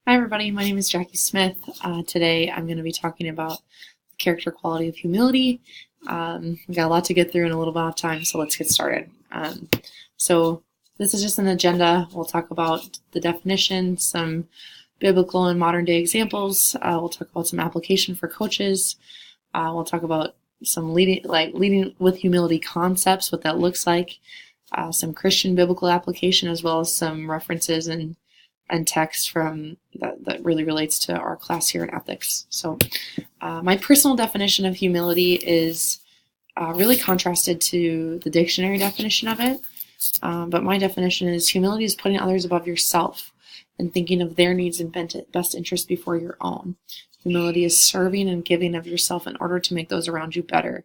Hi, everybody. My name is Jackie Smith. Today, I'm going to be talking about the character quality of humility. We've got a lot to get through in a little bit of time, so let's get started. So, this is just an agenda. We'll talk about the definition, some biblical and modern day examples. We'll talk about some application for coaches. We'll talk about some leading with humility concepts, what that looks like, some Christian biblical application, as well as some references and text from that really relates to our class here in ethics. So my personal definition of humility is really contrasted to the dictionary definition of it. But my definition is humility is putting others above yourself and thinking of their needs and best interest before your own. Humility is serving and giving of yourself in order to make those around you better.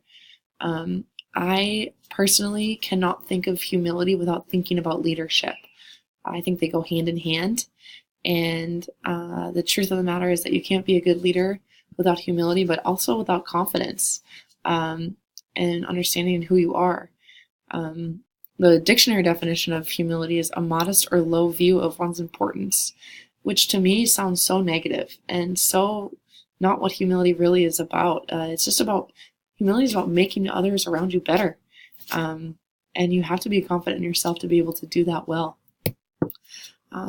I personally cannot think of humility without thinking about leadership. I think they go hand in hand. And the truth of the matter is that you can't be a good leader without humility, but also without confidence and understanding who you are. The dictionary definition of humility is a modest or low view of one's importance, which to me sounds so negative and so not what humility really is about. It's just about humility is about making others around you better. And you have to be confident in yourself to be able to do that well.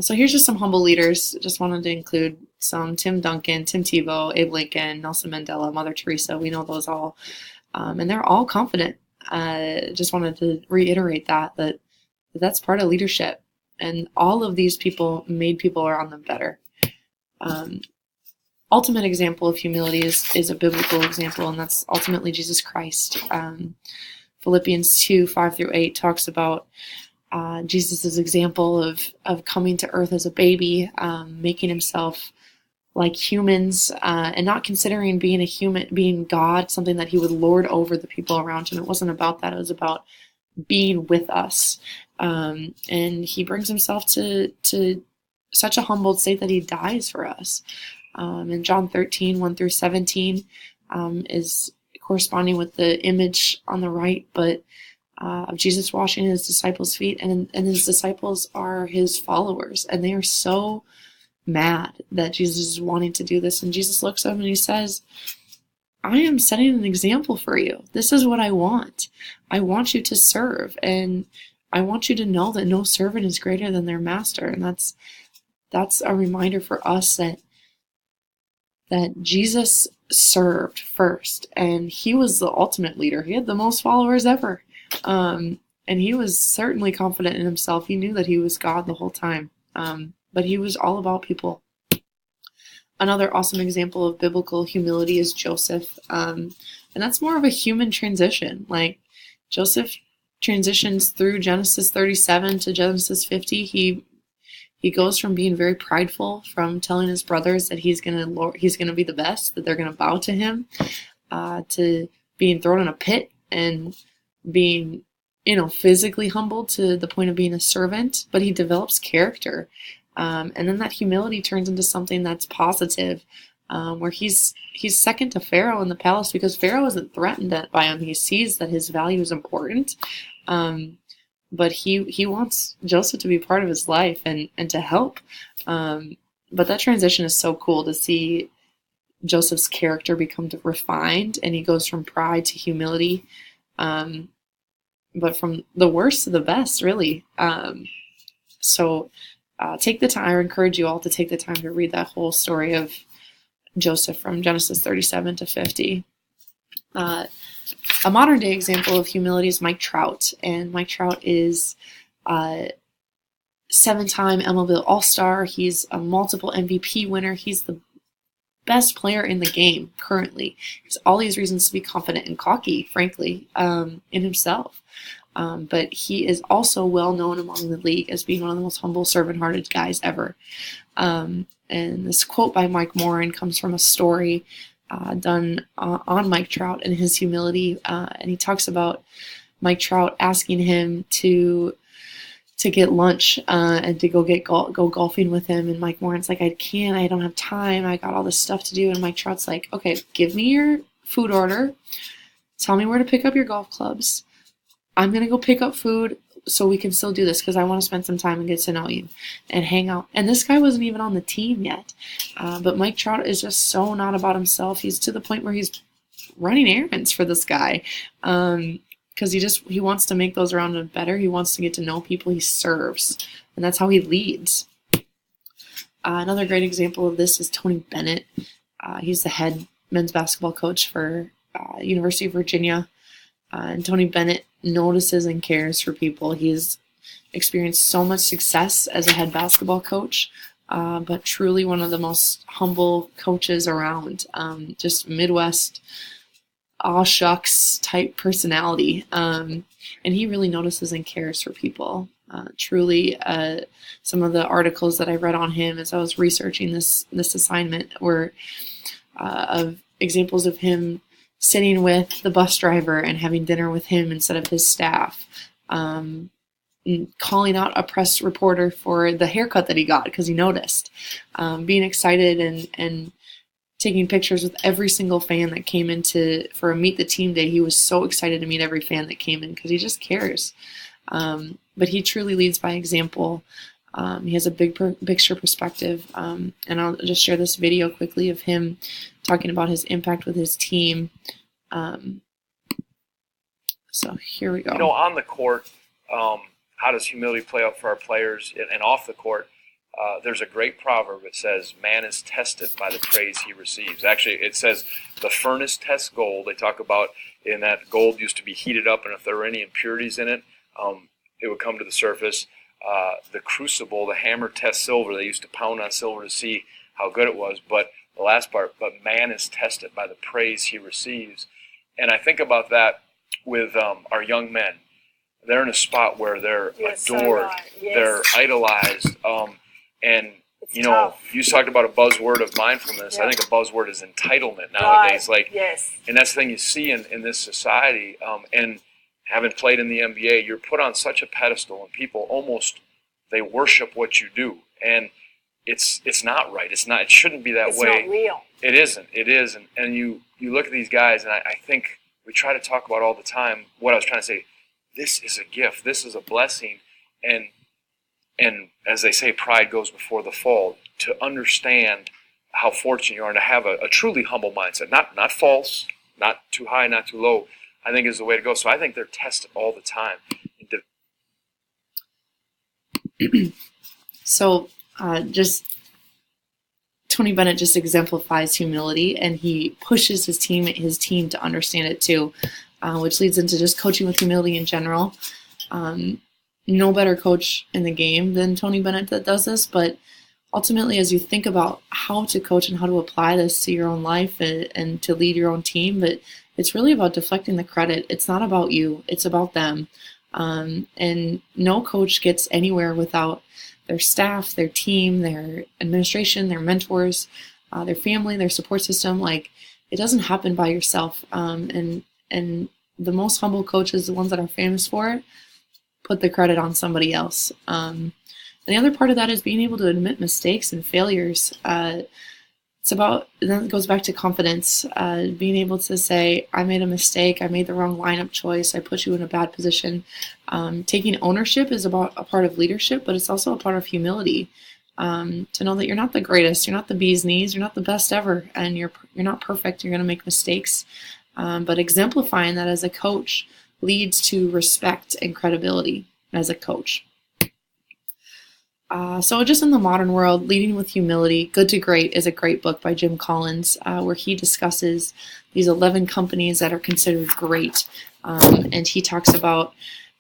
So here's just some humble leaders. Just wanted to include some: Tim Duncan, Tim Tebow, Abe Lincoln, Nelson Mandela, Mother Teresa. We know those all. And they're all confident. Just wanted to reiterate that's part of leadership. And all of these people made people around them better. Ultimate example of humility is a biblical example, and that's ultimately Jesus Christ. Philippians 2:5-8 talks about Jesus' example of coming to earth as a baby, making himself like humans, and not considering being God, something that he would lord over the people around him. It wasn't about that. It was about being with us. And he brings himself to such a humbled state that he dies for us. And John 13:1-17 is corresponding with the image on the right, but of Jesus washing his disciples' feet, and his disciples are his followers, and they are so mad that Jesus is wanting to do this. And Jesus looks at them and he says, I am setting an example for you. This is what I want. I want you to serve, and I want you to know that no servant is greater than their master. And that's a reminder for us that Jesus served first, and he was the ultimate leader. He had the most followers ever. And he was certainly confident in himself. He knew that he was God the whole time. But he was all about people. Another awesome example of biblical humility is Joseph. And that's more of a human transition. Like, Joseph transitions through Genesis 37 to Genesis 50. He goes from being very prideful, from telling his brothers that he's gonna be the best, that they're gonna bow to him, to being thrown in a pit and being, physically humbled to the point of being a servant. But he develops character. And then that humility turns into something that's positive, where he's second to Pharaoh in the palace because Pharaoh isn't threatened by him. He sees that his value is important. But he wants Joseph to be part of his life and to help. But that transition is so cool to see Joseph's character become refined, and he goes from pride to humility, but from the worst to the best, really. So take the time. I encourage you all to take the time to read that whole story of Joseph from Genesis 37 to 50. A modern day example of humility is Mike Trout, and Mike Trout is a 7-time MLB All-Star. He's a multiple MVP winner. He's the best player in the game currently. He has all these reasons to be confident and cocky, frankly, in himself. But he is also well known among the league as being one of the most humble, servant-hearted guys ever. And this quote by Mike Morin comes from a story done on Mike Trout and his humility, and he talks about Mike Trout asking him to get lunch and to go golfing with him, and Mike Morin's like, I don't have time, I got all this stuff to do. And Mike Trout's like, okay, give me your food order, tell me where to pick up your golf clubs, I'm gonna go pick up food, so we can still do this because I want to spend some time and get to know you and hang out. And this guy wasn't even on the team yet. But Mike Trout is just so not about himself. He's to the point where he's running errands for this guy because he wants to make those around him better. He wants to get to know people he serves, and that's how he leads. Another great example of this is Tony Bennett. He's the head men's basketball coach for University of Virginia. And Tony Bennett notices and cares for people. He's experienced so much success as a head basketball coach, but truly one of the most humble coaches around. Just Midwest, aw shucks type personality. And he really notices and cares for people. Truly, some of the articles that I read on him as I was researching this assignment were of examples of him sitting with the bus driver and having dinner with him instead of his staff, calling out a press reporter for the haircut that he got because he noticed, being excited and taking pictures with every single fan that came into for a Meet the Team day. He was so excited to meet every fan that came in because he just cares. But he truly leads by example. He has a big picture perspective. And I'll just share this video quickly of him talking about his impact with his team. So here we go. On the court, how does humility play out for our players? And off the court, there's a great proverb that says, man is tested by the praise he receives. Actually, it says the furnace tests gold. They talk about in that gold used to be heated up, and if there were any impurities in it, it would come to the surface. The crucible, the hammer tests silver. They used to pound on silver to see how good it was. But the last part, but man is tested by the praise he receives. And I think about that with our young men. They're in a spot where they're adored, they're idolized, and you talked about a buzzword of mindfulness. I think a buzzword is entitlement nowadays. And that's the thing you see in this society. And having played in the NBA, you're put on such a pedestal, and people they worship what you do, and it's not right. It shouldn't be that way. It's not real. It isn't. It is, and you look at these guys, and I think we try to talk about all the time what I was trying to say. This is a gift. This is a blessing, and as they say, pride goes before the fall. To understand how fortunate you are and to have a truly humble mindset, not false, not too high, not too low, I think is the way to go. So I think they're tested all the time. So just Tony Bennett just exemplifies humility, and he pushes his team to understand it too, which leads into just coaching with humility in general. No better coach in the game than Tony Bennett that does this, but ultimately, as you think about how to coach and how to apply this to your own life and to lead your own team, but it's really about deflecting the credit. It's not about you. It's about them. And no coach gets anywhere without their staff, their team, their administration, their mentors, their family, their support system. Like, it doesn't happen by yourself. And the most humble coaches, the ones that are famous for it, put the credit on somebody else. And the other part of that is being able to admit mistakes and failures. Then it goes back to confidence, being able to say, I made a mistake, I made the wrong lineup choice, I put you in a bad position. Taking ownership is about a part of leadership, but it's also a part of humility. To know that you're not the greatest, you're not the bee's knees, you're not the best ever, and you're not perfect, you're going to make mistakes. But exemplifying that as a coach leads to respect and credibility as a coach. So just in the modern world, Leading with Humility, Good to Great is a great book by Jim Collins, where he discusses these 11 companies that are considered great. And he talks about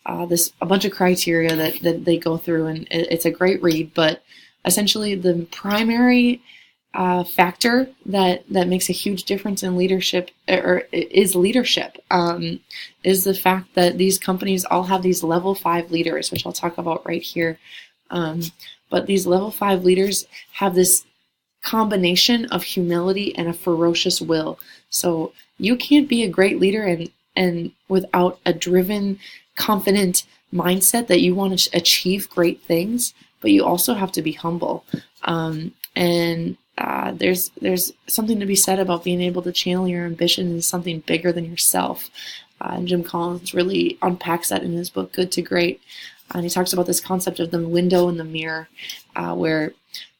a bunch of criteria that they go through, and it's a great read. But essentially the primary factor that makes a huge difference in leadership is the fact that these companies all have these level 5 leaders, which I'll talk about right here. But these level 5 leaders have this combination of humility and a ferocious will. So you can't be a great leader and without a driven, confident mindset that you want to achieve great things, but you also have to be humble. There's something to be said about being able to channel your ambition into something bigger than yourself. And Jim Collins really unpacks that in his book, Good to Great. And he talks about this concept of the window and the mirror, where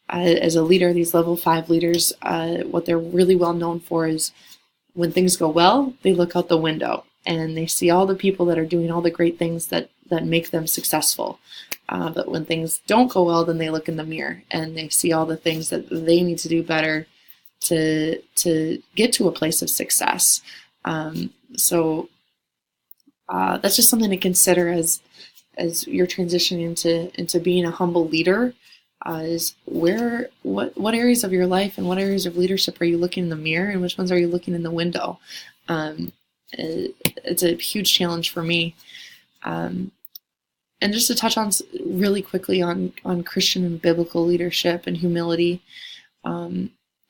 as a leader, these level 5 leaders, what they're really well known for is when things go well, they look out the window and they see all the people that are doing all the great things that make them successful. But when things don't go well, then they look in the mirror and they see all the things that they need to do better to get to a place of success. So that's just something to consider as you're transitioning into being a humble leader. Is what areas of your life and what areas of leadership are you looking in the mirror, and which ones are you looking in the window? It's a huge challenge for me. And just to touch on really quickly on Christian and biblical leadership and humility,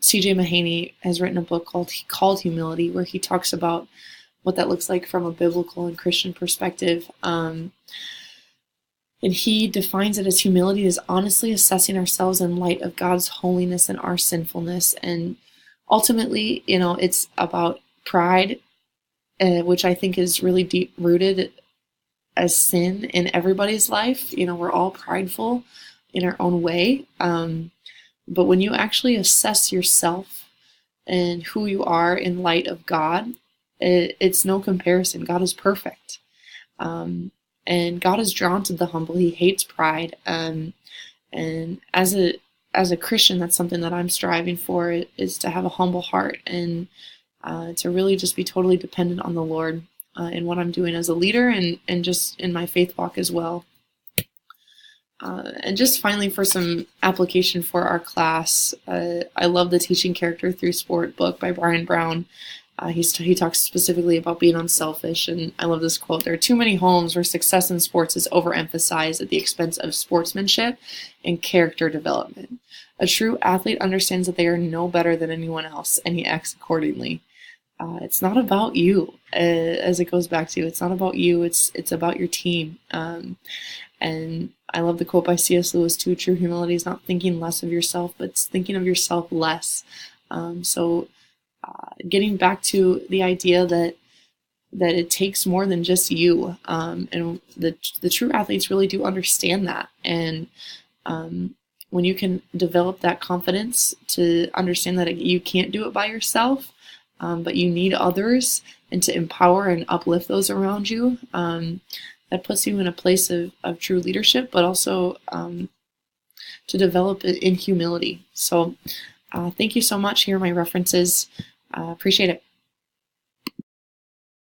C.J. Mahaney has written a book called Humility, where he talks about what that looks like from a biblical and Christian perspective. And he defines it as humility as honestly assessing ourselves in light of God's holiness and our sinfulness. And ultimately, it's about pride, which I think is really deep rooted as sin in everybody's life. We're all prideful in our own way. But when you actually assess yourself and who you are in light of God, it's no comparison. God is perfect. And God is drawn to the humble. He hates pride. And as a Christian, that's something that I'm striving for, is to have a humble heart and to really just be totally dependent on the Lord in what I'm doing as a leader and just in my faith walk as well. And just finally, for some application for our class, I love the Teaching Character Through Sport book by Brian Brown. He talks specifically about being unselfish, and I love this quote: "There are too many homes where success in sports is overemphasized at the expense of sportsmanship and character development. A true athlete understands that they are no better than anyone else, and he acts accordingly." It's not about you, as it goes back to. It's not about you. It's about your team. And I love the quote by C.S. Lewis too: "True humility is not thinking less of yourself, but it's thinking of yourself less." Getting back to the idea that it takes more than just you, and the true athletes really do understand that. And when you can develop that confidence to understand that you can't do it by yourself, but you need others, and to empower and uplift those around you, that puts you in a place of true leadership, but also to develop it in humility. So thank you so much. Here are my references. Appreciate it.